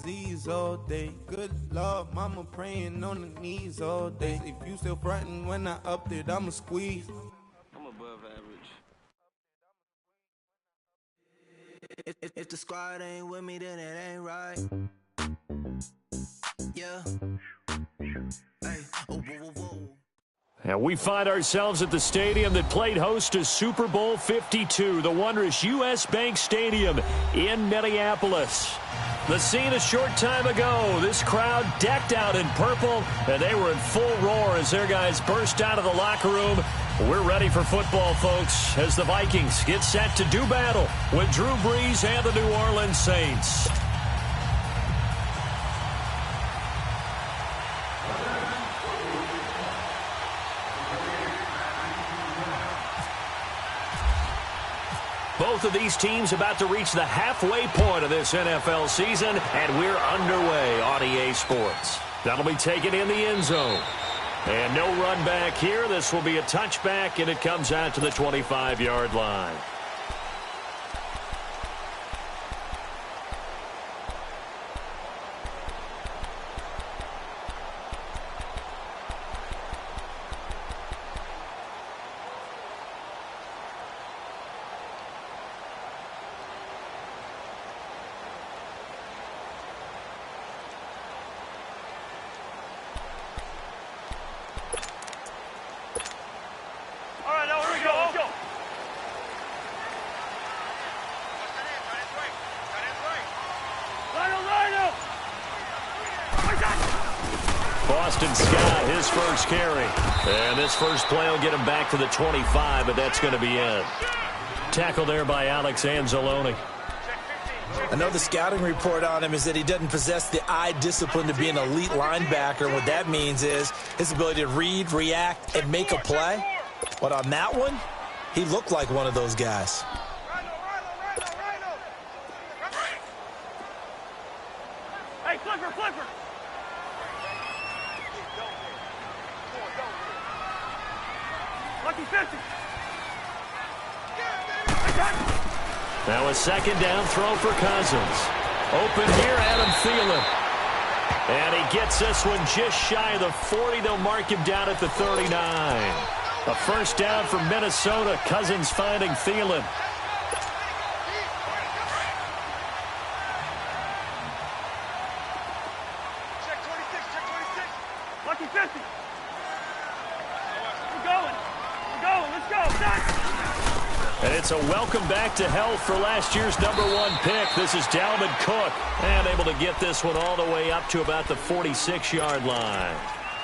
disease all day. Good Lord, mama praying on the knees all day. If you still frontin' when I up it, I'ma squeeze. I'm above average. If the squad ain't with me, then it ain't right. Yeah. Hey. Oh, whoa, whoa, whoa. And we find ourselves at the stadium that played host to Super Bowl 52, the wondrous U.S. Bank Stadium in Minneapolis. The scene a short time ago, this crowd decked out in purple, and they were in full roar as their guys burst out of the locker room. We're ready for football, folks, as the Vikings get set to do battle with Drew Brees and the New Orleans Saints. Both of these teams about to reach the halfway point of this NFL season, and we're underway on EA Sports. That'll be taken in the end zone. And no run back here. This will be a touchback, and it comes out to the 25-yard line. Scott, his first carry. And this first play will get him back to the 25, but that's going to be it. Tackle there by Alex Anzalone. I know the scouting report on him is that he doesn't possess the eye discipline to be an elite linebacker. And what that means is his ability to read, react, and make a play. But on that one, he looked like one of those guys. Hey, flipper! Lucky 50. Now a second down throw for Cousins. Open here, Adam Thielen. And he gets this one just shy of the 40. They'll mark him down at the 39. A first down for Minnesota. Cousins finding Thielen. Check 26. Lucky 50. We're going. Let's go. And it's a welcome back to health for last year's #1 pick. This is Dalvin Cook. And able to get this one all the way up to about the 46-yard line.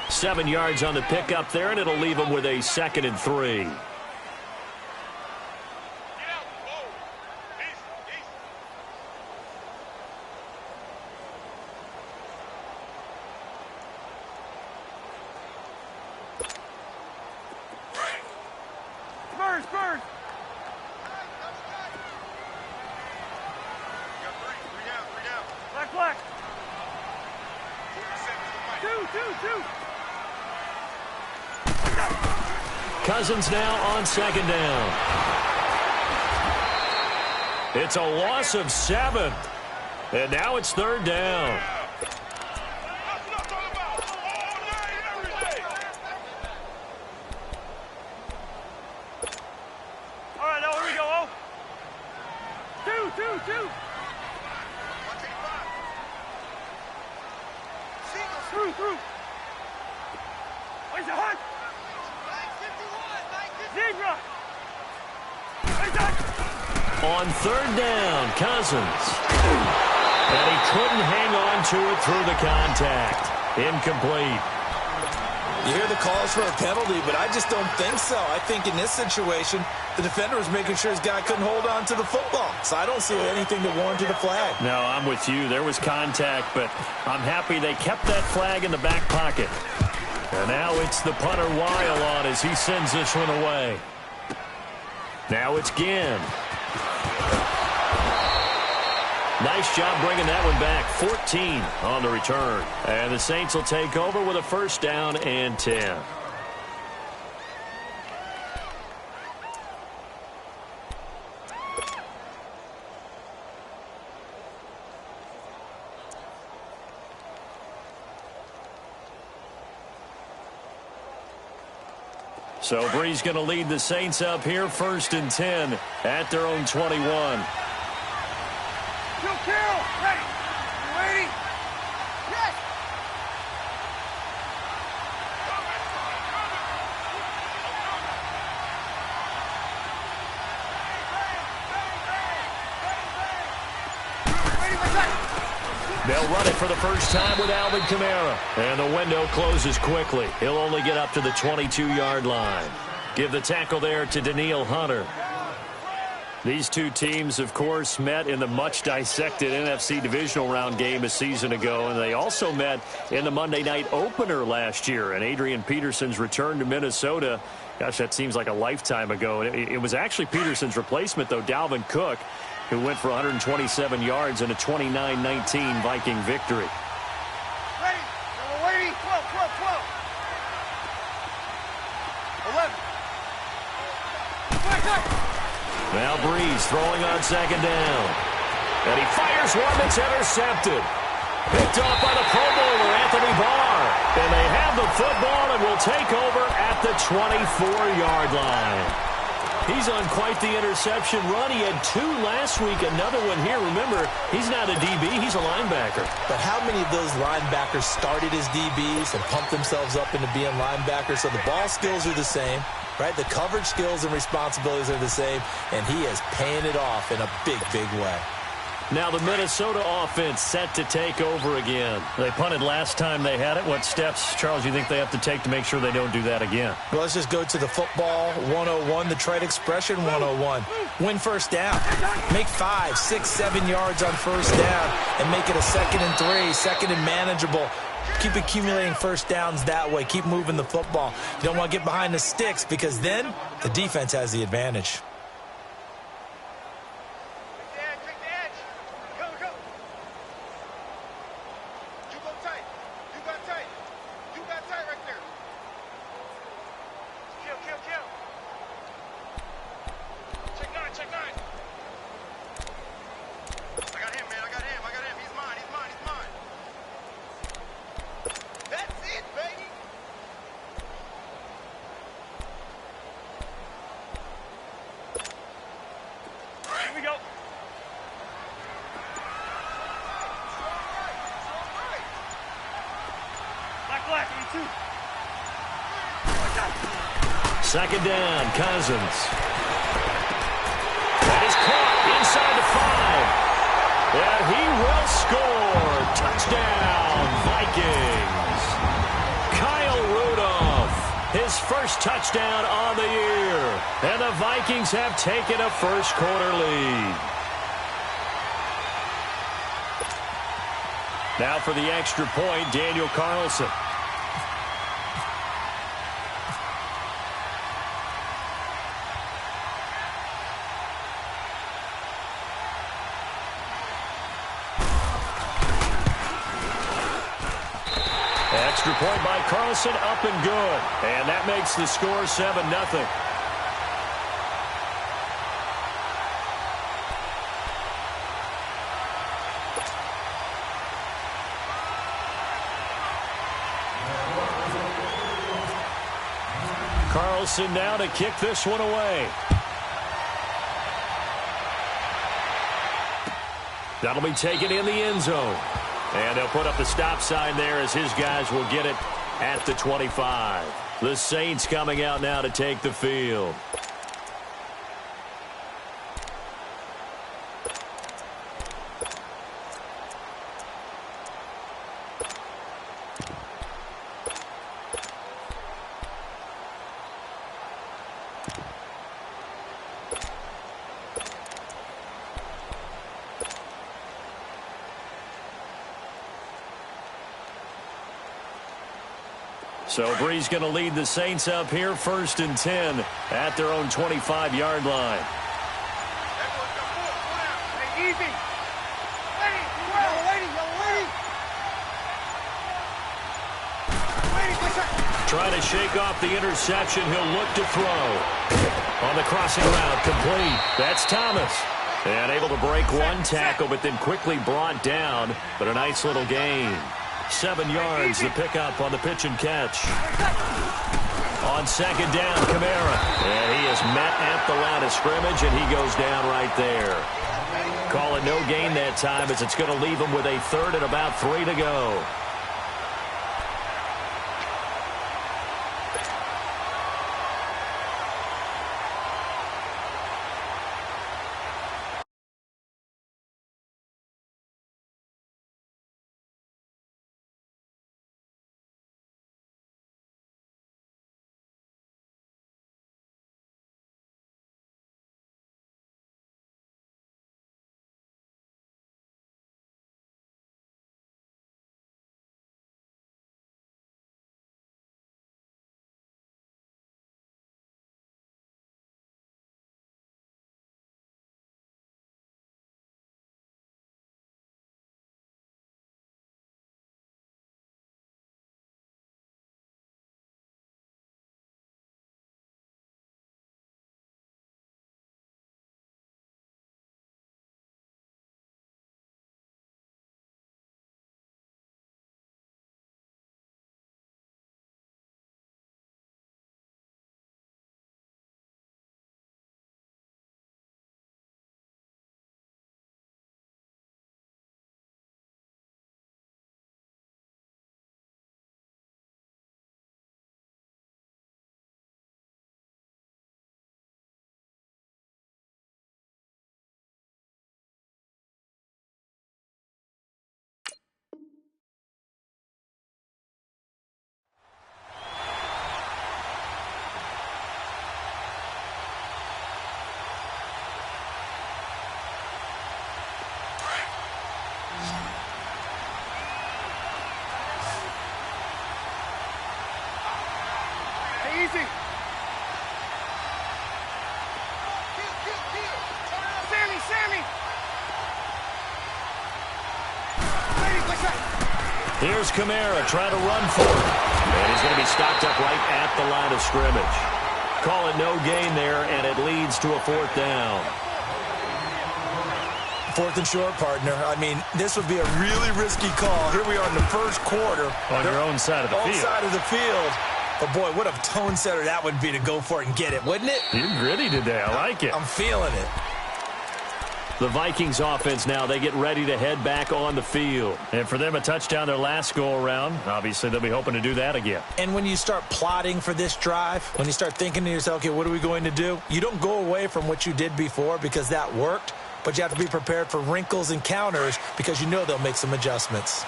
7 yards on the pickup there, and it'll leave him with a 2nd and 3. Spurs. Black. 2. Cousins now on 2nd down. It's a loss of 7. And now it's 3rd down. All right, now here we go. 2. Through. Where's the hunt? Zebra. On 3rd down, Cousins. And he couldn't hang on to it through the contact. Incomplete. You hear the calls for a penalty, but I just don't think so. I think in this situation, the defender was making sure his guy couldn't hold on to the football. So I don't see anything that warranted a flag. No, I'm with you. There was contact, but I'm happy they kept that flag in the back pocket. And now it's the punter Weil on as he sends this one away. Now it's Ginn. Nice job bringing that one back. 14 on the return. And the Saints will take over with a 1st down and 10. So Bree's going to lead the Saints up here 1st and 10 at their own 21. Kill. Ready. You ready? Yes. They'll run it for the first time with Alvin Kamara. And the window closes quickly. He'll only get up to the 22-yard line. Give the tackle there to Daniil Hunter. These two teams, of course, met in the much-dissected NFC divisional round game a season ago, and they also met in the Monday night opener last year. And Adrian Peterson's return to Minnesota, gosh, that seems like a lifetime ago. It was actually Peterson's replacement, though, Dalvin Cook, who went for 127 yards in a 29-19 Viking victory. Ready. We're waiting. 12. 11. Now Breeze throwing on 2nd down. And he fires one that's intercepted. Picked off by the Pro Bowler, Anthony Barr. And they have the football and will take over at the 24-yard line. He's on quite the interception run. He had 2 last week, another one here. Remember, he's not a DB, he's a linebacker. But how many of those linebackers started as DBs and pumped themselves up into being linebackers? So the ball skills are the same, right? The coverage skills and responsibilities are the same, and he is paying it off in a big, big way. Now the Minnesota offense set to take over again. They punted last time they had it. What steps, Charles, you think they have to take to make sure they don't do that again? Well, let's just go to the football 101, the trade expression 101. Win first down. Make 5, 6, 7 yards on first down and make it a 2nd and 3, 2nd and manageable. Keep accumulating first downs that way. Keep moving the football. You don't want to get behind the sticks because then the defense has the advantage. Second down, Cousins. That is caught inside the 5. And he will score. Touchdown, Vikings. Kyle Rudolph, his first touchdown on the year. And the Vikings have taken a first-quarter lead. Now for the extra point, Daniel Carlson. Extra point by Carlson, up and good. And that makes the score 7-0. Carlson now to kick this one away. That'll be taken in the end zone. And they'll put up the stop sign there as his guys will get it at the 25. The Saints coming out now to take the field. So Bree's going to lead the Saints up here 1st and 10 at their own 25-yard line. Easy. Trying to shake off the interception. He'll look to throw. On the crossing route, complete. That's Thomas. And able to break one tackle, but then quickly brought down. But a nice little gain. 7 yards, the pickup on the pitch and catch. On second down, Kamara. And he is met at the line of scrimmage, and he goes down right there. Call it no gain that time, as it's going to leave him with a third and about 3 to go. Easy. Sammy. Here's Kamara trying to run for it. And he's going to be stopped up right at the line of scrimmage. Call it no gain there, and it leads to a 4th down. 4th and short, partner. I mean, this would be a really risky call. Here we are in the first quarter. On your own side of the field. Own side of the field. But, boy, what a tone setter that would be to go for it and get it, wouldn't it? You're gritty today. I like it. I'm feeling it. The Vikings offense now, they get ready to head back on the field. And for them, a touchdown their last go-around. Obviously, they'll be hoping to do that again. And when you start plotting for this drive, when you start thinking to yourself, okay, what are we going to do? You don't go away from what you did before because that worked, but you have to be prepared for wrinkles and counters because you know they'll make some adjustments.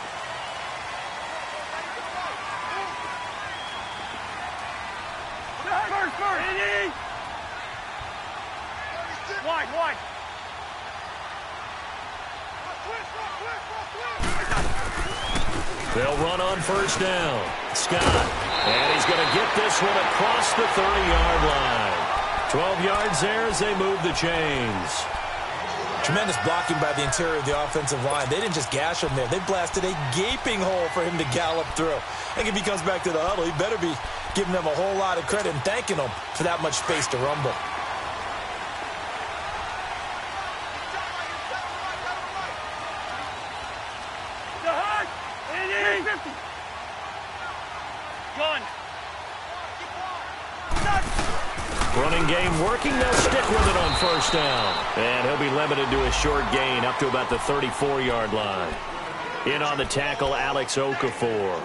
Wide. They'll run on first down. Scott. And he's going to get this one across the 30-yard line. 12 yards there as they move the chains. Tremendous blocking by the interior of the offensive line. They didn't just gash him there. They blasted a gaping hole for him to gallop through. I think if he comes back to the huddle, he better be giving them a whole lot of credit and thanking them for that much space to rumble. Running game working. They'll stick with it on first down. And he'll be limited to a short gain up to about the 34-yard line. In on the tackle, Alex Okafor.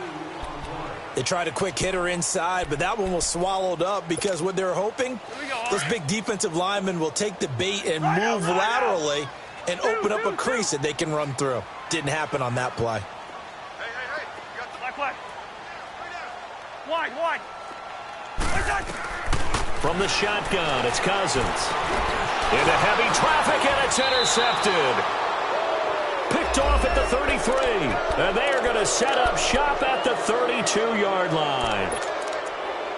They tried a quick hitter inside, but that one was swallowed up because what they're hoping, those big defensive linemen will take the bait and move laterally and open up a crease that they can run through. Didn't happen on that play. Hey. You got the black play. Wide. From the shotgun, it's Cousins. Into heavy traffic, and it's intercepted. Picked off at the 33. And they are going to set up shop at the 32-yard line.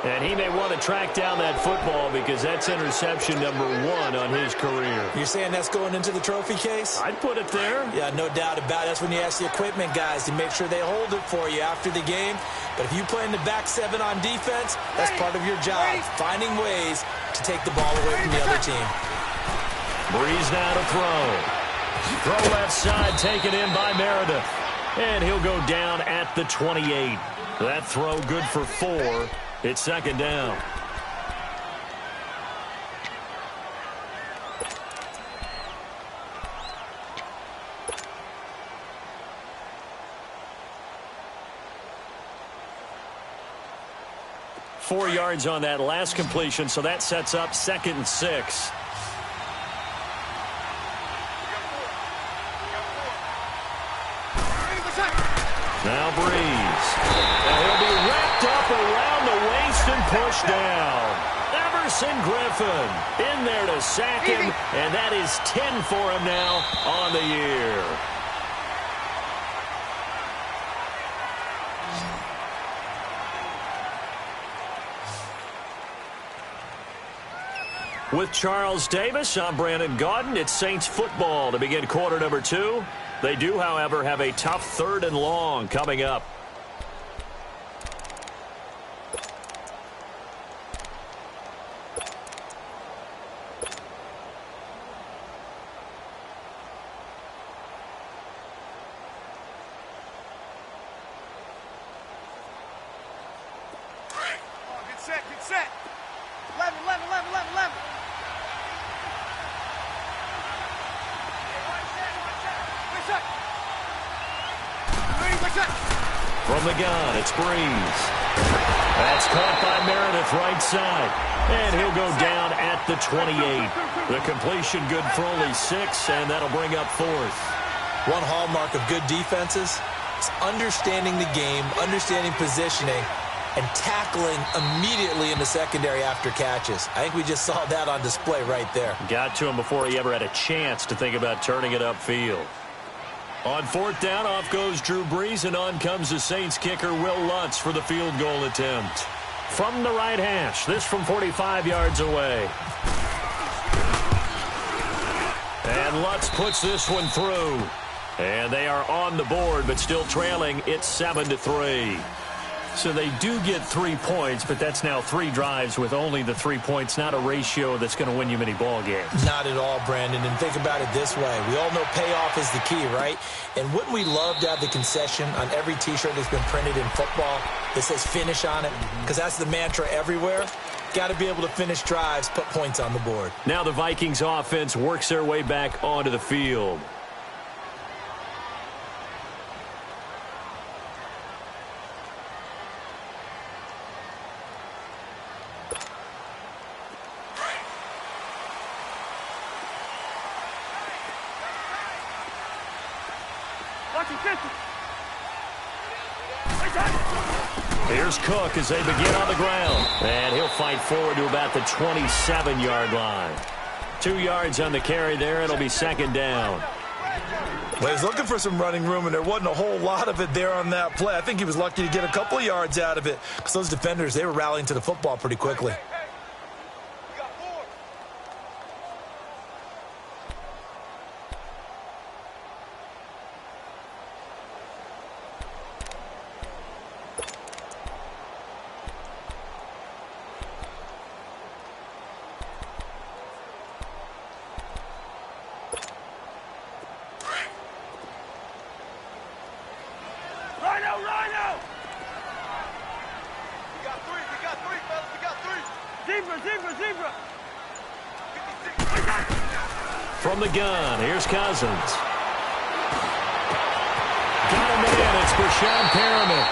And he may want to track down that football because that's interception number 1 on his career. You're saying that's going into the trophy case? I'd put it there. Yeah, no doubt about it. That's when you ask the equipment guys to make sure they hold it for you after the game. But if you play in the back 7 on defense, that's part of your job, finding ways to take the ball away from the other team. Breeze now to throw. Throw left side, taken in by Meredith. And he'll go down at the 28. That throw good for 4. It's second down. Four yards on that last completion, so that sets up 2nd and 6. Now Breeze. And he'll be wrapped up around the waist and pushed down. Everson Griffin in there to sack him, and that is 10 for him now on the year. With Charles Davis, I'm Brandon Gaudin. It's Saints football to begin quarter number 2. They do, however, have a tough 3rd and long coming up. Get set. 11. From the gun, it's Breeze. That's caught by Meredith right side. And he'll go down at the 28. The completion good for only 6, and that'll bring up 4th. One hallmark of good defenses is understanding the game, understanding positioning, and tackling immediately in the secondary after catches. I think we just saw that on display right there. Got to him before he ever had a chance to think about turning it upfield. On 4th down, off goes Drew Brees, and on comes the Saints kicker, Will Lutz, for the field goal attempt. From the right hash, this from 45 yards away. And Lutz puts this one through. And they are on the board, but still trailing. It's 7-3. So they do get 3 points, but that's now 3 drives with only the 3 points, not a ratio that's going to win you many ball games. Not at all, Brandon. And think about it this way. We all know payoff is the key, right? And wouldn't we love to have the concession on every T-shirt that's been printed in football that says finish on it? Because that's the mantra everywhere. Got to be able to finish drives, put points on the board. Now the Vikings offense works their way back onto the field. Here's Cook as they begin on the ground. And he'll fight forward to about the 27-yard line. 2 yards on the carry there. It'll be 2nd down. Well, he's looking for some running room, and there wasn't a whole lot of it there on that play. I think he was lucky to get a couple of yards out of it because those defenders, they were rallying to the football pretty quickly. From the gun, here's Cousins. Got him in, it's Brashad Perriman.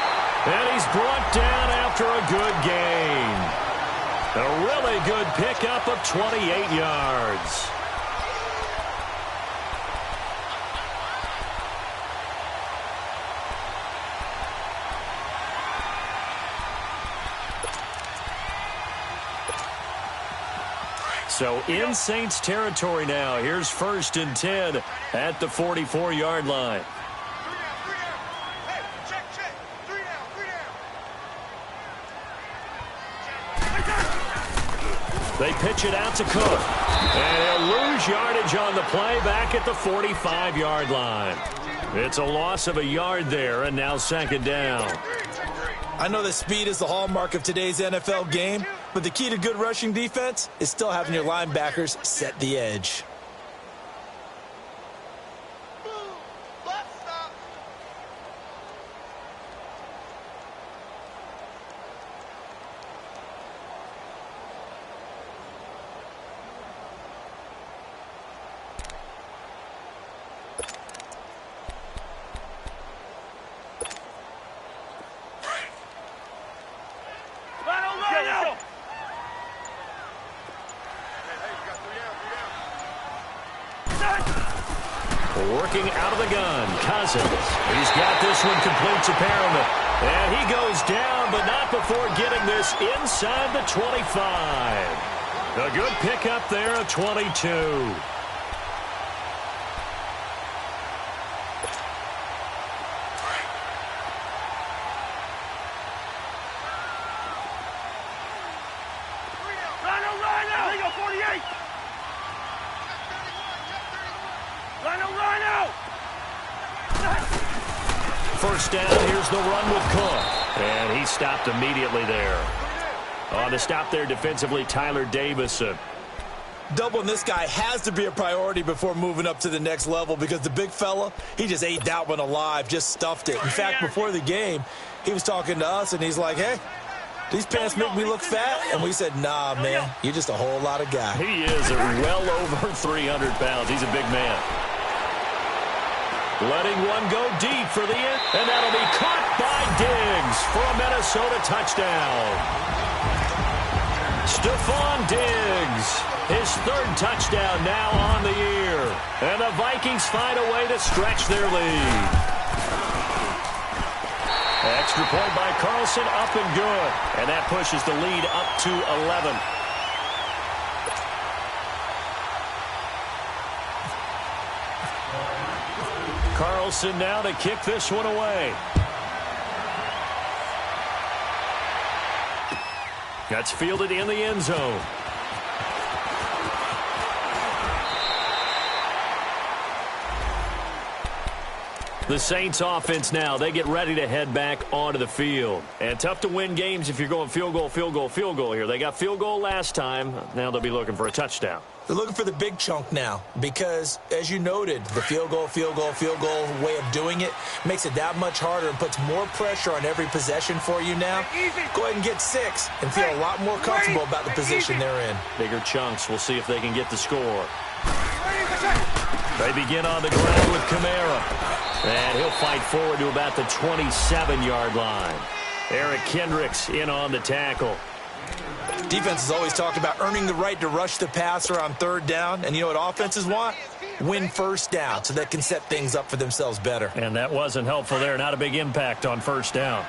And he's brought down after a good gain. A really good pickup of 28 yards. So in Saints territory now. Here's 1st and 10 at the 44-yard line. Hey, check. 3 down. They pitch it out to Cook. And he'll lose yardage on the play back at the 45-yard line. It's a loss of a yard there, and now 2nd down. I know that speed is the hallmark of today's NFL game, but the key to good rushing defense is still having your linebackers set the edge. looking out of the gun. Cousins. He's got this one complete to Perriman. And he goes down, but not before getting this inside the 25. A good pickup there of 22. First down, here's the run with Cook. And he stopped immediately there. On the stop there defensively, Tyler Davison. Doubling this guy has to be a priority before moving up to the next level because the big fella, he just ate that one alive, just stuffed it. In fact, before the game, he was talking to us, and he's like, hey, these pants make me look fat? And we said, nah, man, you're just a whole lot of guy. He is well over 300 pounds. He's a big man. Letting one go deep for the end, and that'll be caught by Diggs for a Minnesota touchdown. Stephon Diggs, his third touchdown now on the year. And the Vikings find a way to stretch their lead. Extra point by Carlson, up and good. And that pushes the lead up to 11. Carlson now to kick this one away. That's fielded in the end zone. The Saints offense now, they get ready to head back onto the field. And tough to win games if you're going field goal, field goal, field goal here. They got field goal last time. Now they'll be looking for a touchdown. They're looking for the big chunk now because, as you noted, the field goal way of doing it makes it that much harder and puts more pressure on every possession for you now. Go ahead and get 6 and feel a lot more comfortable about the position they're in. Bigger chunks. We'll see if they can get the score. They begin on the ground with Kamara. And he'll fight forward to about the 27-yard line. Eric Kendricks in on the tackle. Defense has always talked about earning the right to rush the passer on third down. And you know what offenses want? Win first down so they can set things up for themselves better. And that wasn't helpful there. Not a big impact on first down.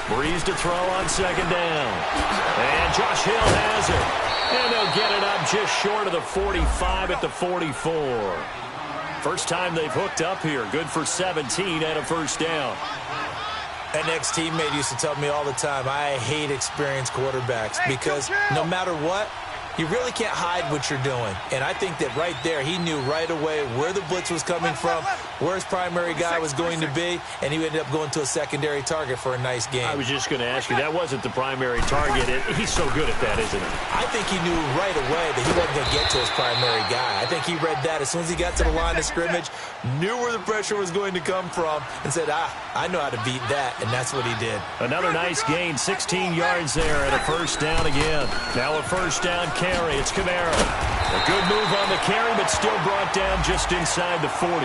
Breeze to throw on second down. And Josh Hill has it. And they'll get it up just short of the 45 at the 44. First time they've hooked up here. Good for 17 and a first down. An ex-teammate used to tell me all the time, I hate experienced quarterbacks because no matter what, you really can't hide what you're doing. And I think that right there, he knew right away where the blitz was coming from, where his primary guy was going to be, and he ended up going to a secondary target for a nice game. I was just going to ask you, that wasn't the primary target. He's so good at that, isn't he? I think he knew right away that he wasn't going to get to his primary guy. I think he read that as soon as he got to the line of scrimmage, knew where the pressure was going to come from, and said, I know how to beat that, and that's what he did. Another nice gain, 16 yards there, and a first down again. Now a first down carry. It's Kamara. A good move on the carry, but still brought down just inside the 40.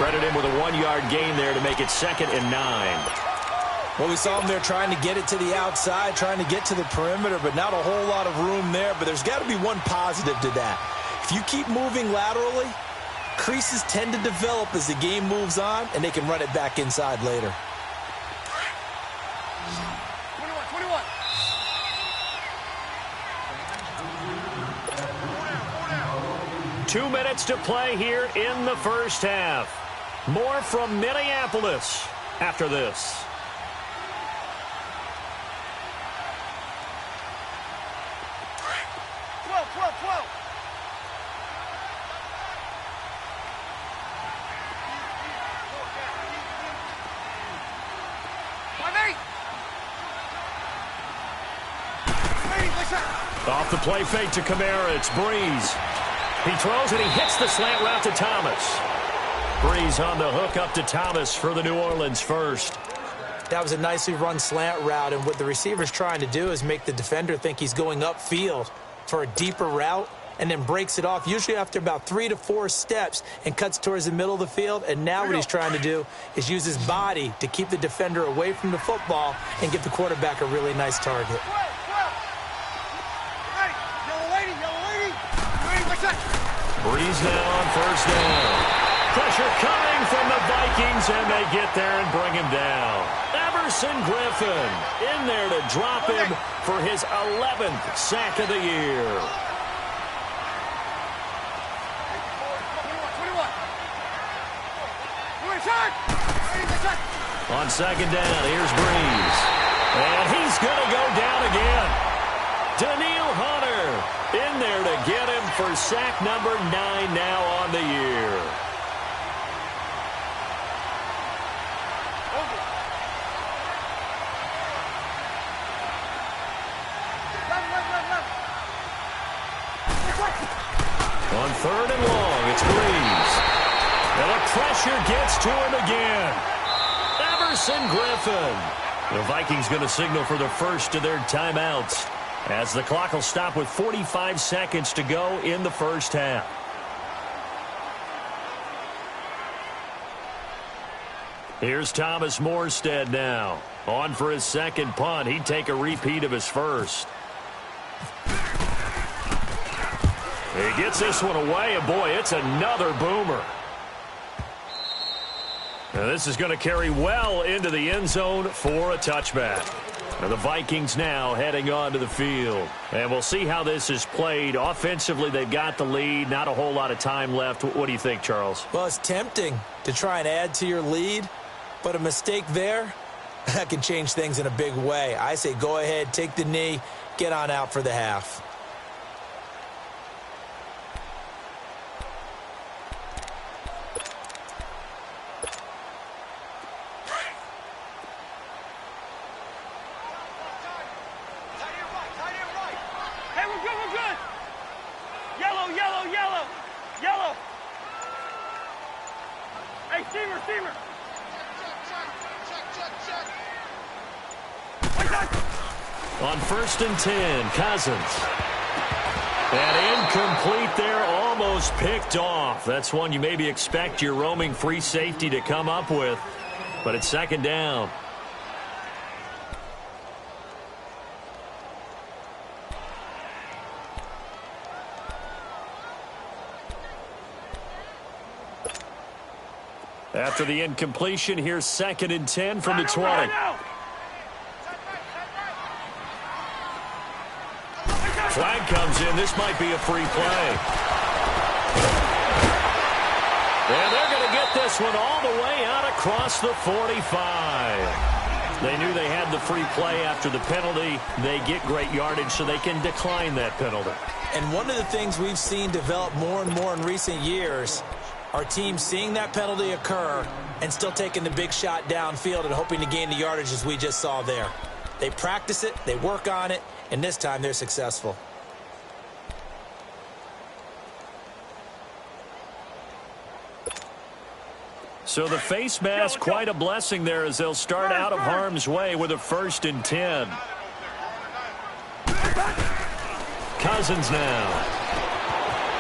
Credit him with a 1-yard gain there to make it 2nd and 9. Well, we saw him there trying to get it to the outside, trying to get to the perimeter, but not a whole lot of room there. But there's got to be one positive to that. If you keep moving laterally, creases tend to develop as the game moves on, and they can run it back inside later. 2 minutes to play here in the first half. More from Minneapolis after this. Off the play fake to Kamara, it's Breeze. He throws and he hits the slant route to Thomas. Breeze on the hook up to Thomas for the New Orleans first. That was a nicely run slant route, and what the receiver's trying to do is make the defender think he's going upfield for a deeper route, and then breaks it off, usually after about 3 to 4 steps, and cuts towards the middle of the field. And now what he's trying to do is use his body to keep the defender away from the football and give the quarterback a really nice target. Breeze now on first down. Pressure coming from the Vikings, and they get there and bring him down. Everson Griffin in there to drop him for his 11th sack of the year. On second down, here's Breeze. And he's going to go down again. Daniil Hunter in there to get him for sack number 9 now on the year. On third and long, it's Breeze. And the pressure gets to him again. Everson Griffin. The Vikings going to signal for the first of their timeouts, as the clock will stop with 45 seconds to go in the first half. Here's Thomas Morstead now. On for his second punt. He'd take a repeat of his first. He gets this one away, and boy, it's another boomer. Now this is going to carry well into the end zone for a touchback. Now the Vikings now heading onto the field. And we'll see how this is played. Offensively, they've got the lead. Not a whole lot of time left. What do you think, Charles? Well, it's tempting to try and add to your lead, but a mistake there, that can change things in a big way. I say go ahead, take the knee, get on out for the half. On first and 10, Cousins. And incomplete there, almost picked off. That's one you maybe expect your roaming free safety to come up with. But it's second down. After the incompletion, here's second and 10 from the 20. Flag comes in. This might be a free play. And they're going to get this one all the way out across the 45. They knew they had the free play after the penalty. They get great yardage so they can decline that penalty. And one of the things we've seen develop more and more in recent years, our team seeing that penalty occur and still taking the big shot downfield and hoping to gain the yardage as we just saw there. They practice it, they work on it, and this time they're successful. So the face mask, quite a blessing there as they'll start out of harm's way with a first and 10. Cousins now.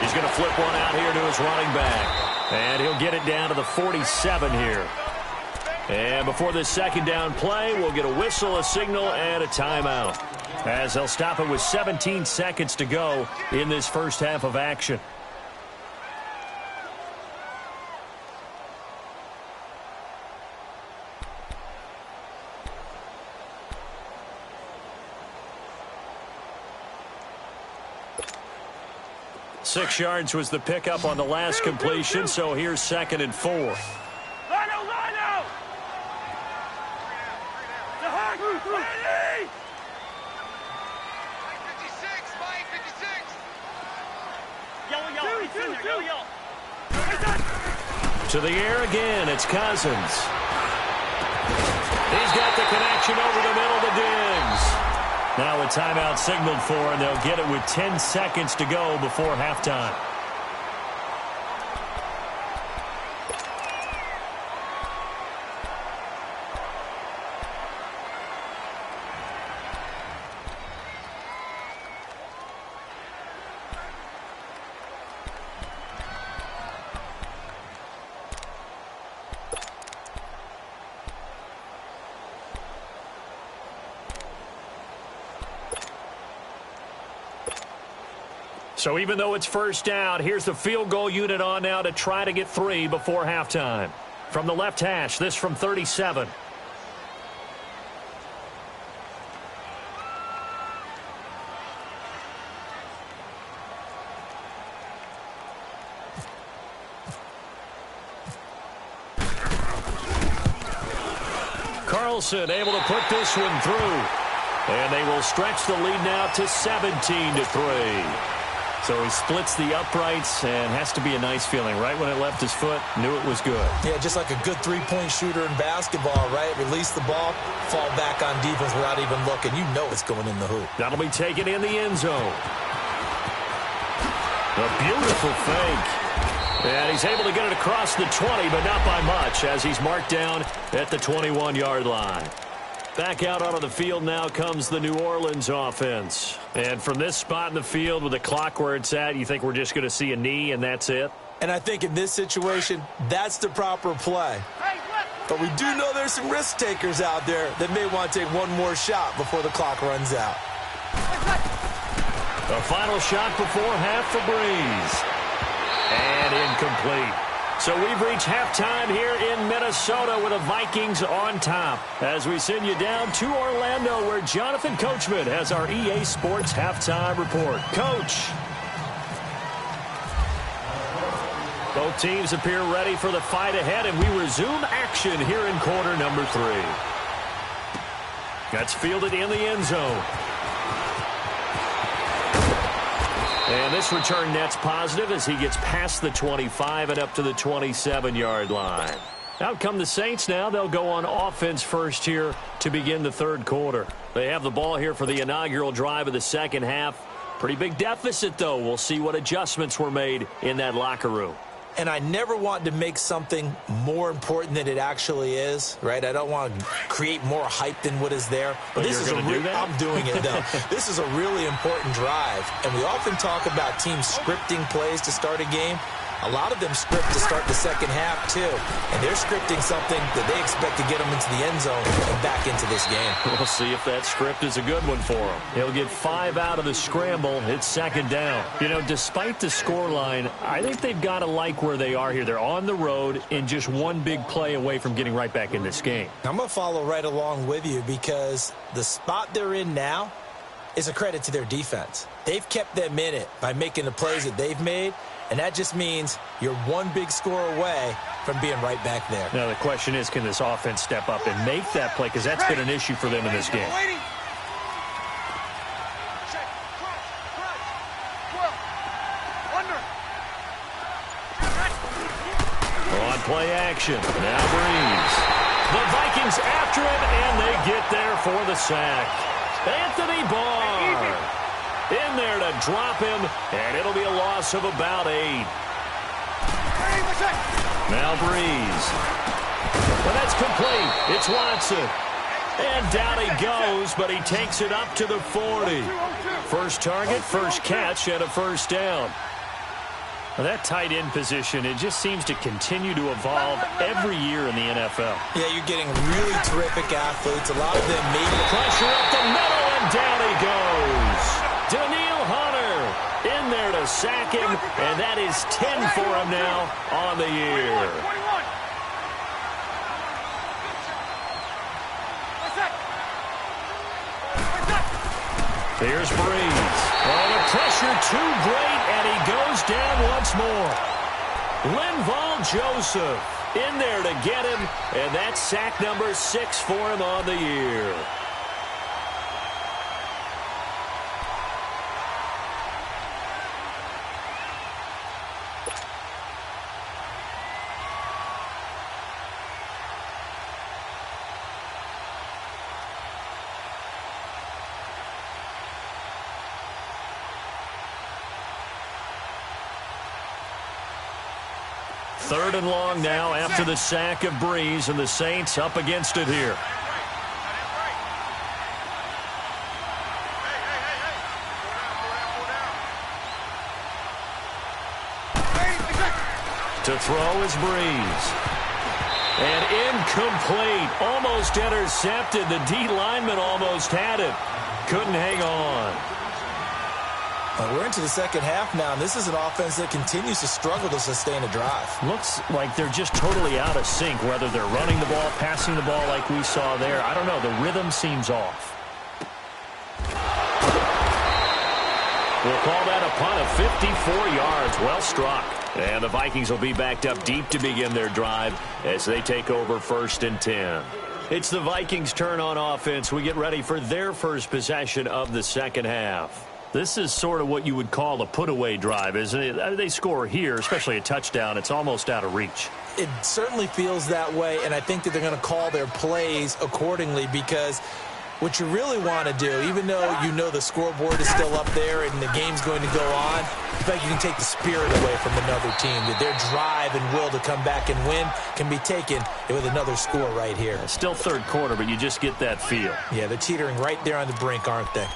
He's going to flip one out here to his running back. And he'll get it down to the 47 here. And before this second down play, we'll get a whistle, a signal, and a timeout, as they'll stop it with 17 seconds to go in this first half of action. Six yards was the pickup on the last completion, so here's second and 4. Lino! Ready! 56, Mike, 56. To the air again, it's Cousins. He's got the connection over the middle to Diggs. Now a timeout signaled for, and they'll get it with 10 seconds to go before halftime. So even though it's first down, here's the field goal unit on now to try to get 3 before halftime. From the left hash, this from 37. Carlson able to put this one through. And they will stretch the lead now to 17-3. So he splits the uprights and has to be a nice feeling. Right when it left his foot, knew it was good. Yeah, just like a good three-point shooter in basketball, right? Release the ball, fall back on defense without even looking. You know it's going in the hoop. That'll be taken in the end zone. A beautiful fake. And he's able to get it across the 20, but not by much, as he's marked down at the 21-yard line. Back out onto the field now comes the New Orleans offense. And from this spot in the field with the clock where it's at, you think we're just going to see a knee and that's it? And I think in this situation, that's the proper play. But we do know there's some risk takers out there that may want to take one more shot before the clock runs out. The final shot before half for Breeze. And incomplete. So we've reached halftime here in Minnesota with the Vikings on top. As we send you down to Orlando, where Jonathan Coachman has our EA Sports halftime report. Coach. Both teams appear ready for the fight ahead, and we resume action here in quarter number 3. That's fielded in the end zone. And this return net's positive as he gets past the 25 and up to the 27-yard line. Out come the Saints now. They'll go on offense first here to begin the third quarter. They have the ball here for the inaugural drive of the second half. Pretty big deficit, though. We'll see what adjustments were made in that locker room. And I never want to make something more important than it actually is, right? I don't want to create more hype than what is there. But this is I'm doing it, though. This is a really important drive. And we often talk about teams scripting plays to start a game. A lot of them script to start the second half, too. And they're scripting something that they expect to get them into the end zone and back into this game. We'll see if that script is a good one for him. He'll get 5 out of the scramble. It's second down. You know, despite the scoreline, I think they've got to like where they are here. They're on the road and just one big play away from getting right back in this game. I'm going to follow right along with you because the spot they're in now is a credit to their defense. They've kept them in it by making the plays that they've made. And that just means you're one big score away from being right back there. Now, the question is, can this offense step up and make that play? Because that's been an issue for them in this game. On play action. Now Breeze. The Vikings after it, and they get there for the sack. Anthony Barr in there to drop him, and it'll be a loss of about 8. Now Breeze. Well, that's complete. It's Watson. And down he goes, but he takes it up to the 40. First target, first catch, and a first down. Well, that tight end position, it just seems to continue to evolve every year in the NFL. Yeah, you're getting really terrific athletes. A lot of them maybe. Pressure up the middle, and down he goes. Daniil Hunter in there to sack him, and that is 10 for him now on the year. Here's Breeze. Oh, the pressure too great, and he goes down once more. Linval Joseph in there to get him, and that's sack number 6 for him on the year. Third and long now after the sack of Breeze, and the Saints up against it here. To throw is Breeze. And incomplete. Almost intercepted. The D lineman almost had it. Couldn't hang on. We're into the second half now, and this is an offense that continues to struggle to sustain a drive. Looks like they're just totally out of sync, whether they're running the ball, passing the ball like we saw there. I don't know. The rhythm seems off. We'll call that a punt of 54 yards. Well struck. And the Vikings will be backed up deep to begin their drive as they take over 1st and 10. It's the Vikings' turn on offense. We get ready for their first possession of the second half. This is sort of what you would call a put-away drive, isn't it? They score here, especially a touchdown. It's almost out of reach. It certainly feels that way, and I think that they're going to call their plays accordingly because what you really want to do, even though you know the scoreboard is still up there and the game's going to go on, in fact, you can take the spirit away from another team. That their drive and will to come back and win can be taken with another score right here. Still third quarter, but you just get that feel. Yeah, they're teetering right there on the brink, aren't they?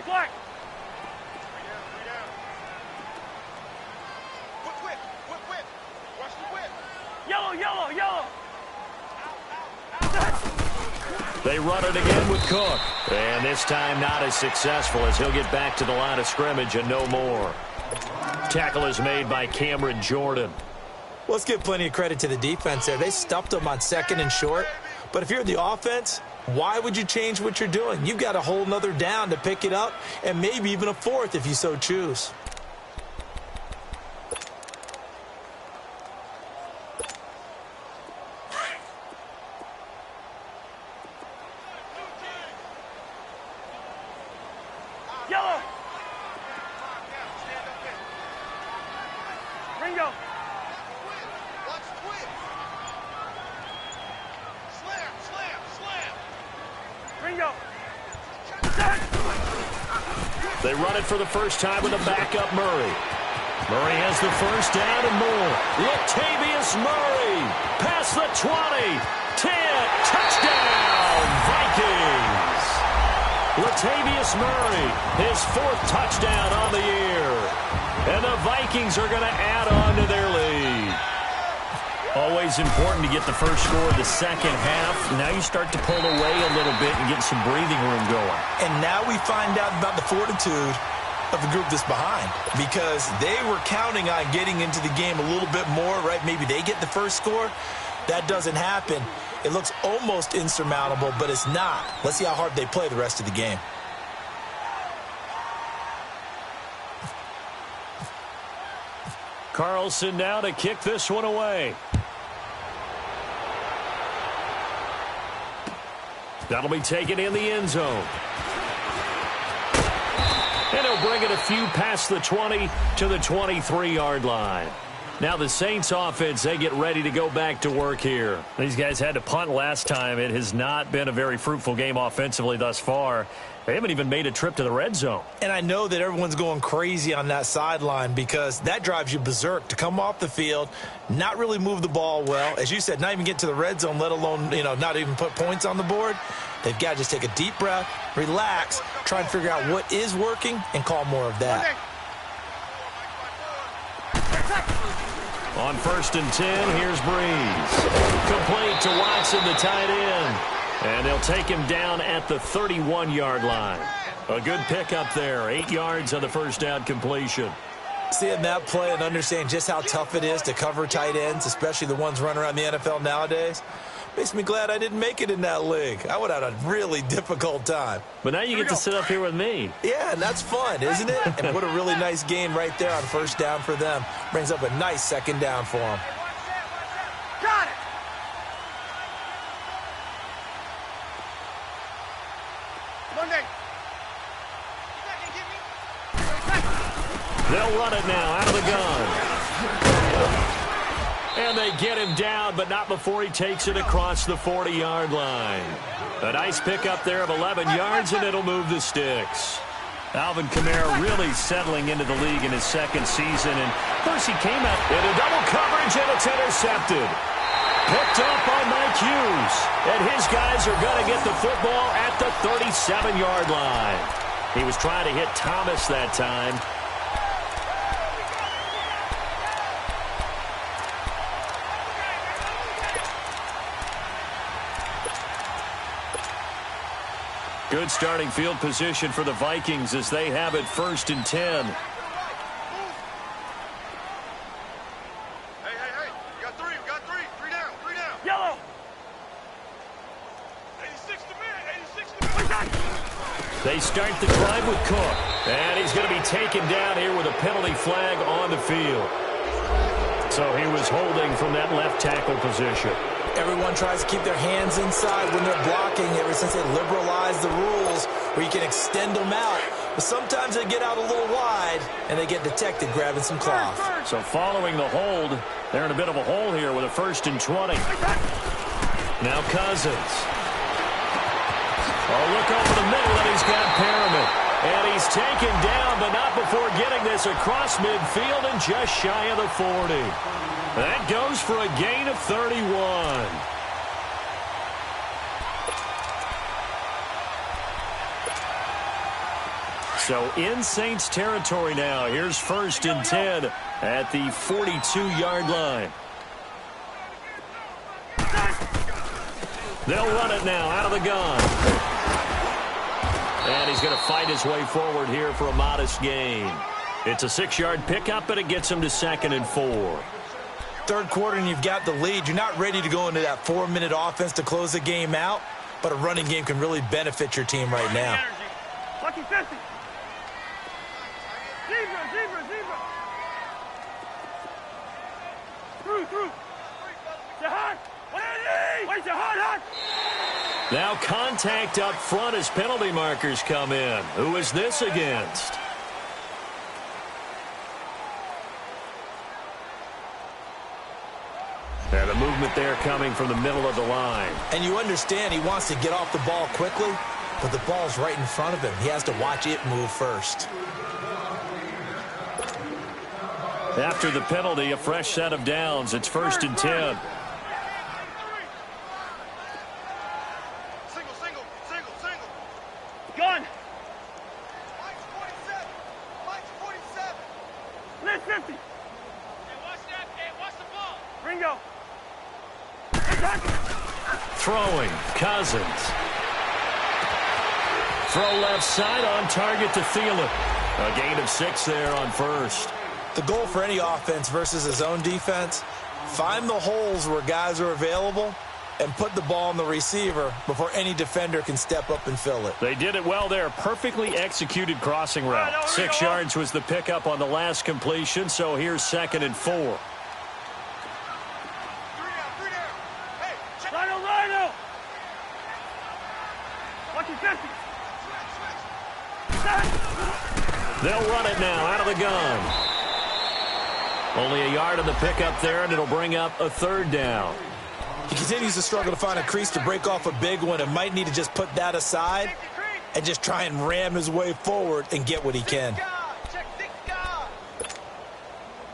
Black. Whip. Watch the whip. Yellow. They run it again with Cook. And this time not as successful as he'll get back to the line of scrimmage and no more. Tackle is made by Cameron Jordan. Well, let's give plenty of credit to the defense there. They stuffed them on 2nd and short. But if you're the offense, why would you change what you're doing? You've got a whole nother down to pick it up, and maybe even a 4th if you so choose. Yellow. Ringo. Watch the whip. Slam. Ringo. They run it for the first time with a backup Murray. Murray has the first down and more. Latavius Murray past the 20. 10. Touchdown, Vikings. Latavius Murray, his 4th touchdown on the year. And the Vikings are going to add on to their lead. Always important to get the first score of the second half. Now you start to pull away a little bit and get some breathing room going. And now we find out about the fortitude of the group that's behind because they were counting on getting into the game a little bit more, right? Maybe they get the first score. That doesn't happen. It looks almost insurmountable, but it's not. Let's see how hard they play the rest of the game. Carlson now to kick this one away. That'll be taken in the end zone. And he'll bring it a few past the 20 to the 23-yard line. Now the Saints offense, they get ready to go back to work here. These guys had to punt last time. It has not been a very fruitful game offensively thus far. They haven't even made a trip to the red zone. And I know that everyone's going crazy on that sideline because that drives you berserk to come off the field, not really move the ball well. As you said, not even get to the red zone, let alone, not even put points on the board. They've got to just take a deep breath, relax, try and figure out what is working, and call more of that. On 1st and 10, here's Breeze. Complete to Watson, the tight end. And they'll take him down at the 31-yard line. A good pickup there. 8 yards on the first down completion. Seeing that play and understanding just how tough it is to cover tight ends, especially the ones running around the NFL nowadays, makes me glad I didn't make it in that league. I would have had a really difficult time. But now you get to sit up here with me. Yeah, and that's fun, isn't it? And what a really nice gain right there on first down for them. Brings up a nice second down for them. Got it. Monday. They'll run it now out of the gun. And they get him down, but not before he takes it across the 40-yard line. A nice pickup there of 11 yards, and it'll move the sticks. Alvin Kamara really settling into the league in his second season. And first he came out into double coverage, and it's intercepted. Picked up by Mike Hughes. And his guys are going to get the football at the 37-yard line. He was trying to hit Thomas that time. Good starting field position for the Vikings as they have it 1st and 10. Hey, we got three. Three down. Yellow. 86 to man. They start the drive with Cook. And he's going to be taken down here with a penalty flag on the field. So he was holding from that left tackle position. Everyone tries to keep their hands inside when they're blocking ever since they liberalized the rules where you can extend them out. But sometimes they get out a little wide and they get detected grabbing some cloth. So following the hold, they're in a bit of a hole here with a 1st and 20. Now Cousins. Oh, look over the middle, and he's got Perriman. And he's taken down, but not before getting this across midfield and just shy of the 40. That goes for a gain of 31. So in Saints territory now. Here's 1st and 10 at the 42-yard line. They'll run it now out of the gun. And he's going to fight his way forward here for a modest gain. It's a 6-yard pickup, but it gets him to 2nd and 4. Third quarter and you've got the lead. You're not ready to go into that 4-minute offense to close the game out, but a running game can really benefit your team right now. Lucky 50. Zebra. Through. Jahan. Wait, Jahan. Now contact up front as penalty markers come in. Who is this against? And the movement there coming from the middle of the line. And you understand he wants to get off the ball quickly, but the ball's right in front of him. He has to watch it move first. After the penalty, a fresh set of downs. It's 1st and 10. Single. Gun. Mike's 47. Lit 50. Hey, watch that. Hey, watch the ball. Ringo. Throwing, Cousins. Throw left side on target to Thielen. A gain of 6 there on 1st. The goal for any offense versus his own defense, find the holes where guys are available and put the ball on the receiver before any defender can step up and fill it. They did it well there. Perfectly executed crossing route. 6 yards was the pickup on the last completion, so here's 2nd and 4. Three down. Hey, check. Rhino. Lucky 50. They'll run it now out of the gun. Only a yard on the pickup there, and it'll bring up a 3rd down. He continues to struggle to find a crease to break off a big one and might need to just put that aside and just try and ram his way forward and get what he can. Check Dick God.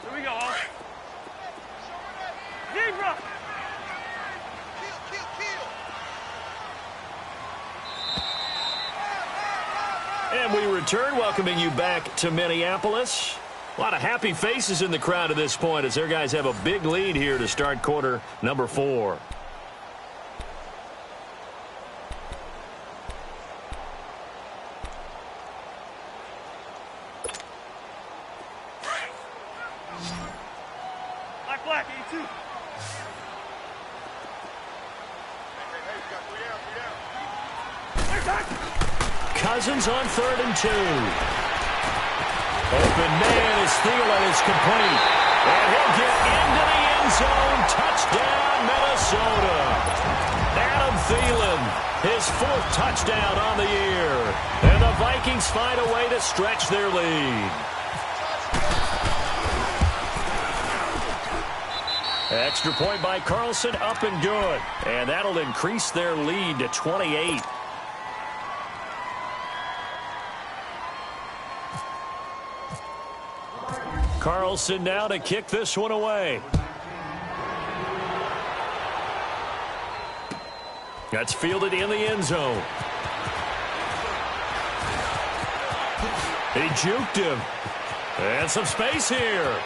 Here we go. Zebra. Kill. And we return, welcoming you back to Minneapolis. A lot of happy faces in the crowd at this point as their guys have a big lead here to start quarter number 4. Black, 82. Hey, we got 3 down. Cousins on 3rd and 2. Open man is Thielen is complete. And he'll get into the end zone. Touchdown, Minnesota. Adam Thielen, his 4th touchdown on the year. And the Vikings find a way to stretch their lead. Extra point by Carlson, up and good. And that'll increase their lead to 28. Carlson now to kick this one away. That's fielded in the end zone. He juked him. And some space here.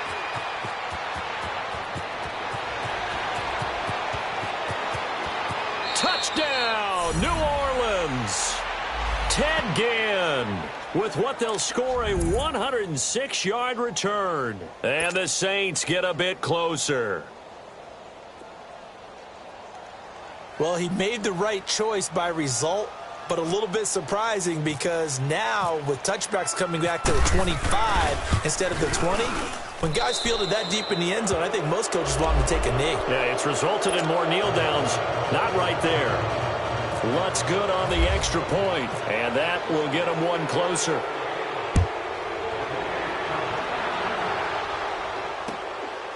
Touchdown, New Orleans. Tedgin with what they'll score a 106-yard return. And the Saints get a bit closer. Well, he made the right choice by result, but a little bit surprising because now with touchbacks coming back to the 25 instead of the 20, when guys fielded that deep in the end zone, I think most coaches want him to take a knee. Yeah, it's resulted in more kneel downs. Not right there. Lutt's good on the extra point, and that will get him one closer.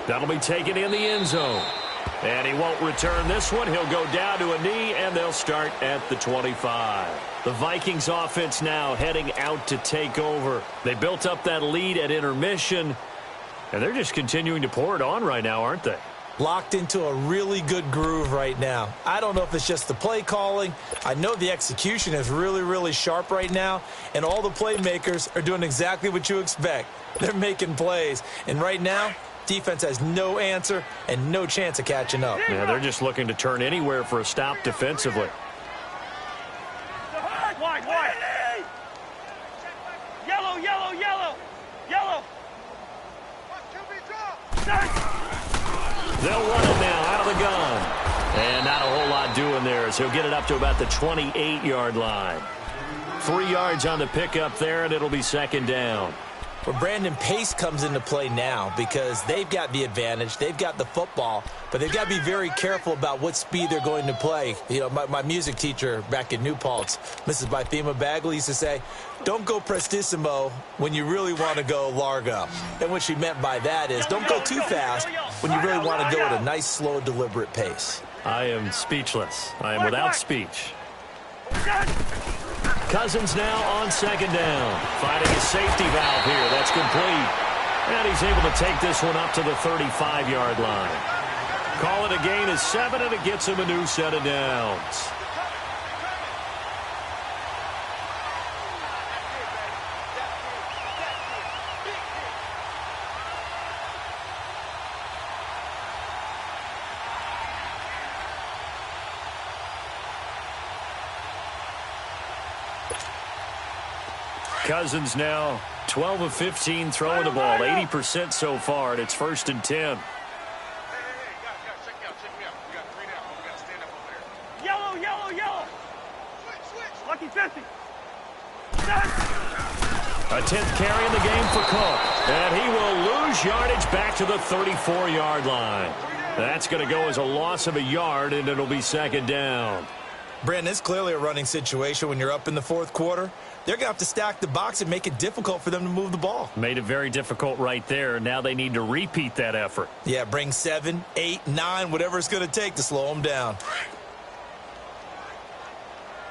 That'll be taken in the end zone. And he won't return this one. He'll go down to a knee, and they'll start at the 25. The Vikings offense now heading out to take over. They built up that lead at intermission, and they're just continuing to pour it on right now, aren't they? Locked into a really good groove right now. I don't know if it's just the play calling. I know the execution is really, really sharp right now, and all the playmakers are doing exactly what you expect. They're making plays, and right now, defense has no answer and no chance of catching up. Yeah, they're just looking to turn anywhere for a stop defensively. Wide, wide. Yellow, yellow, yellow. Yellow. They'll run it now out of the gun. And not a whole lot doing there as he'll get it up to about the 28-yard line. 3 yards on the pickup there, and it'll be second down. Well, Brandon, pace comes into play now because they've got the advantage. They've got the football, but they've got to be very careful about what speed they're going to play. You know, my music teacher back in New Paltz, Mrs. Bythema Bagley, used to say, don't go prestissimo when you really want to go largo. And what she meant by that is don't go too fast when you really want to go at a nice, slow, deliberate pace. I am speechless. I am without speech. Cousins now on second down. Finding a safety valve here. That's complete. And he's able to take this one up to the 35-yard line. Call it a gain of 7, and it gets him a new set of downs. Cousins now 12 of 15 throwing the ball, 80% so far, and it's 1st and 10. Hey, guys, check me out. We got 3 down. We got to stand up over there. Yellow, yellow, yellow. Switch. Lucky 50. A 10th carry in the game for Cook. And he will lose yardage back to the 34-yard line. That's going to go as a loss of a yard, and it'll be second down. Brandon, it's clearly a running situation when you're up in the 4th quarter. They're going to have to stack the box and make it difficult for them to move the ball. Made it very difficult right there. Now they need to repeat that effort. Yeah, bring 7, 8, 9, whatever it's going to take to slow them down.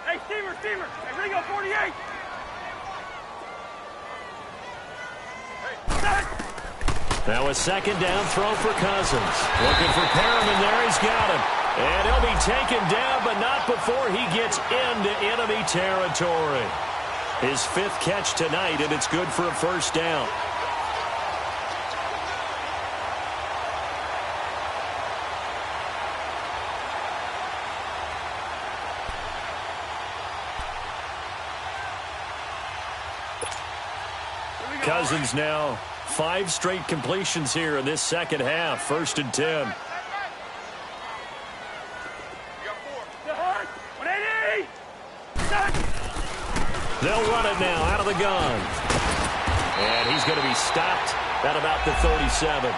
Hey, Steamer. Hey, Ringo 48. Now a second down throw for Cousins. Looking for Perriman there. He's got him. And he'll be taken down, but not before he gets into enemy territory. His 5th catch tonight, and it's good for a first down. Cousins now 5 straight completions here in this second half. 1st and 10. They'll run it now out of the gun. And he's going to be stopped at about the 37.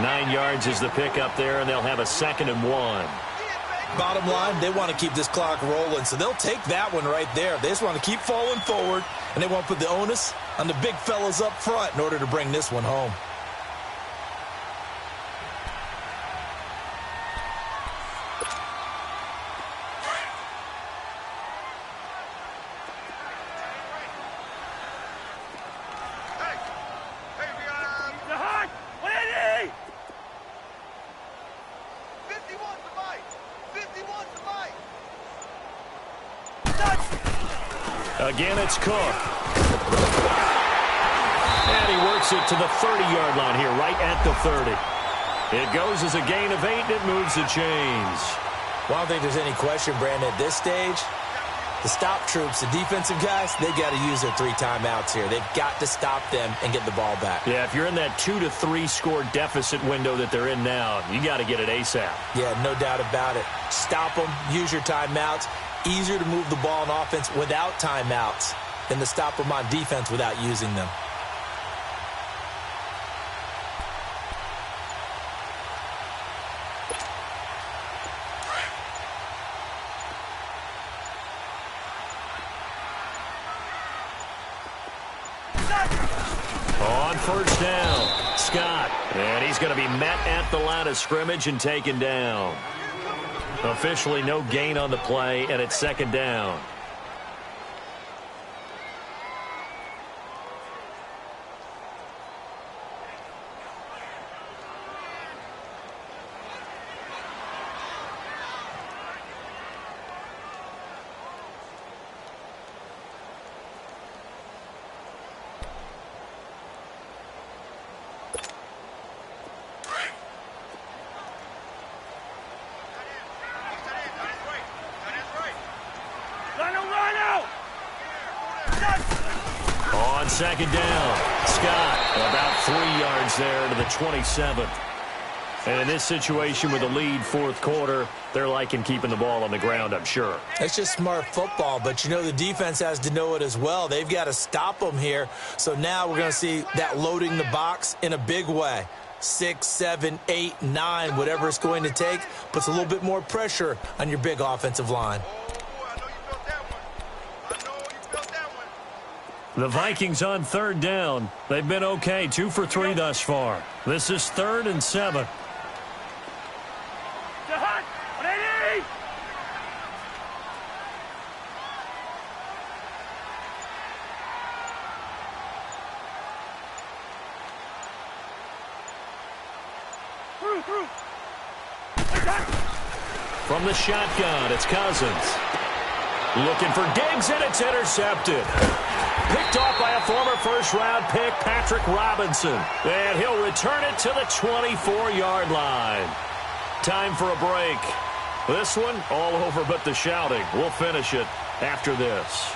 9 yards is the pickup there, and they'll have a 2nd and 1. Bottom line, they want to keep this clock rolling, so they'll take that one right there. They just want to keep falling forward, and they want to put the onus on the big fellas up front in order to bring this one home. Again, it's Cook. And he works it to the 30-yard line here, right at the 30. It goes as a gain of 8, and it moves the chains. Well, I don't think there's any question, Brandon, at this stage, The stop troops, the defensive guys, they got to use their 3 timeouts here. They've got to stop them and get the ball back. Yeah, if you're in that 2 to 3 score deficit window that they're in now, you got to get it ASAP. Yeah, no doubt about it. Stop them, use your timeouts. Easier to move the ball on offense without timeouts than to stop them on defense without using them. On first down, Scott. And he's going to be met at the line of scrimmage and taken down. Officially no gain on the play, and it's second down. On second down, Scott about 3 yards there to the 27. And in this situation with a lead fourth quarter, they're liking keeping the ball on the ground, I'm sure. It's just smart football, but you know the defense has to know it as well. They've got to stop them here. So now we're going to see that loading the box in a big way. 6, 7, 8, 9, whatever it's going to take, puts a little bit more pressure on your big offensive line. The Vikings on third down. They've been okay, 2 for 3 thus far. This is 3rd and 7. From the shotgun, it's Cousins. Looking for Diggs, and it's intercepted. Picked off by a former first-round pick, Patrick Robinson. And he'll return it to the 24-yard line. Time for a break. This one, all over but the shouting. We'll finish it after this.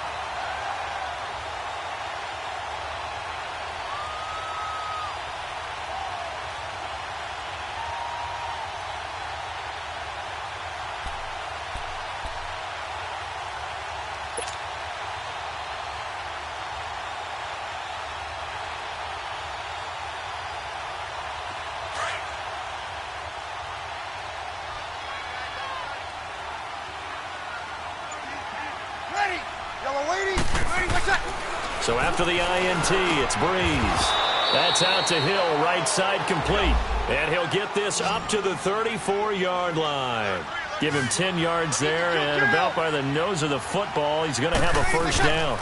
So after the INT, it's Breeze. That's out to Hill, right side complete. And he'll get this up to the 34-yard line. Give him 10 yards there, and about by the nose of the football, he's going to have a first down.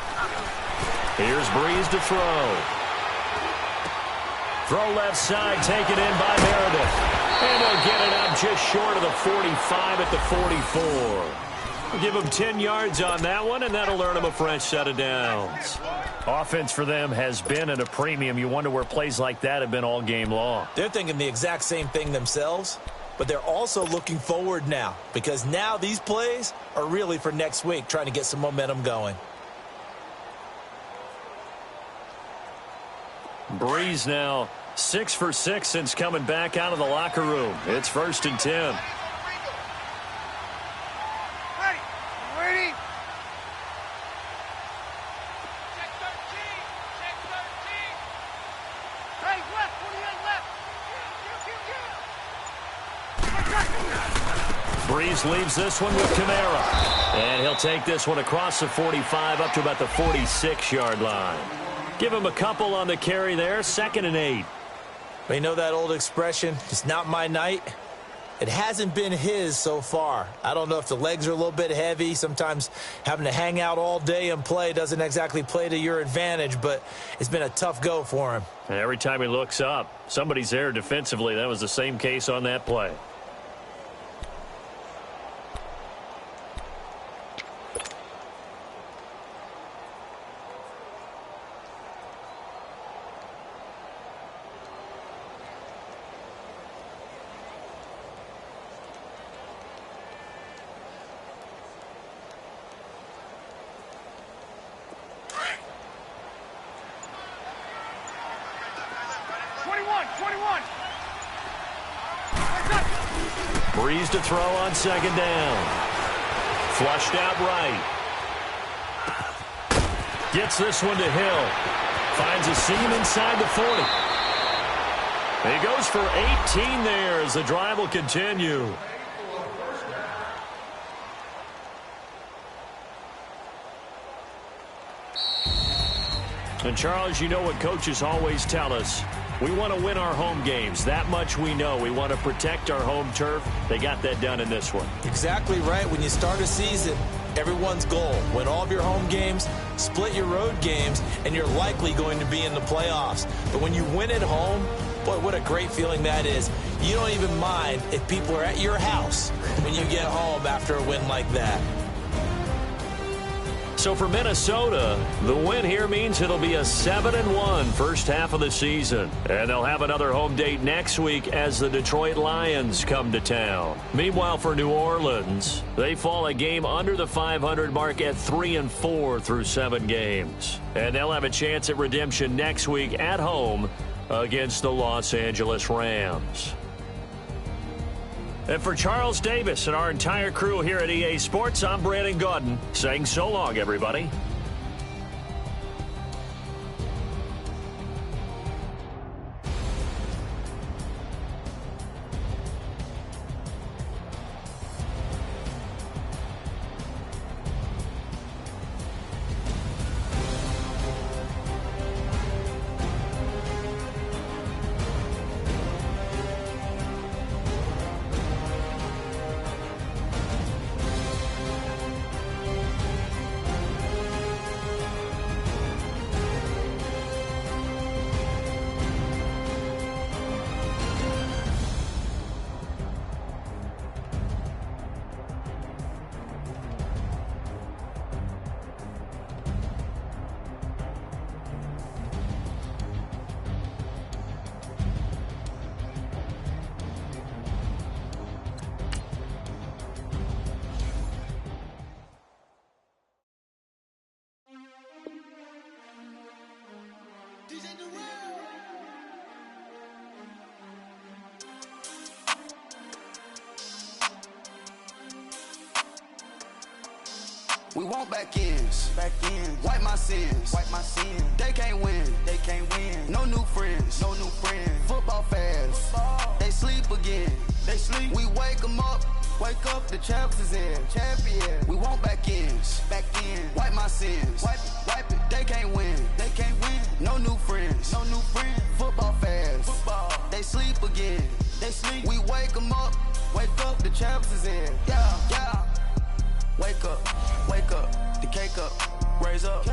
Here's Breeze to throw. Throw left side, taken in by Meredith. And he'll get it up just short of the 45 at the 44. We'll give him 10 yards on that one, and that'll earn him a fresh set of downs. Offense for them has been at a premium. You wonder where plays like that have been all game long. They're thinking the exact same thing themselves, but they're also looking forward now because now these plays are really for next week, trying to get some momentum going. Breeze now 6 for 6 since coming back out of the locker room. It's 1st and 10. Breeze leaves this one with Kamara. And he'll take this one across the 45 up to about the 46-yard line. Give him a couple on the carry there, 2nd and 8. Well, you know that old expression, it's not my night. It hasn't been his so far. I don't know if the legs are a little bit heavy. Sometimes having to hang out all day and play doesn't exactly play to your advantage, but it's been a tough go for him. And every time he looks up, somebody's there defensively. That was the same case on that play. 21. Breeze to throw on second down. Flushed out right. Gets this one to Hill. Finds a seam inside the 40. He goes for 18 there as the drive will continue. And Charles, you know what coaches always tell us. We want to win our home games. That much we know. We want to protect our home turf. They got that done in this one. Exactly right. When you start a season, everyone's goal, win all of your home games, split your road games, and you're likely going to be in the playoffs. But when you win at home, boy, what a great feeling that is. You don't even mind if people are at your house when you get home after a win like that. So for Minnesota, the win here means it'll be a 7-1 first half of the season. And they'll have another home date next week as the Detroit Lions come to town. Meanwhile, for New Orleans, they fall a game under the 500 mark at 3-4 through 7 games. And they'll have a chance at redemption next week at home against the Los Angeles Rams. And for Charles Davis and our entire crew here at EA Sports, I'm Brandon Gaudin saying so long, everybody. We want back ends. Wipe my sins. They can't win. No new friends. Football fans. They sleep again. We wake them up. Wake up, the champs is in. We want back ends. Wipe my sins. Wipe it. They can't win. No new friends. Football fans. They sleep again. We wake them up. Wake up, the champs is in. Yeah. Wake up, the cake up, raise up.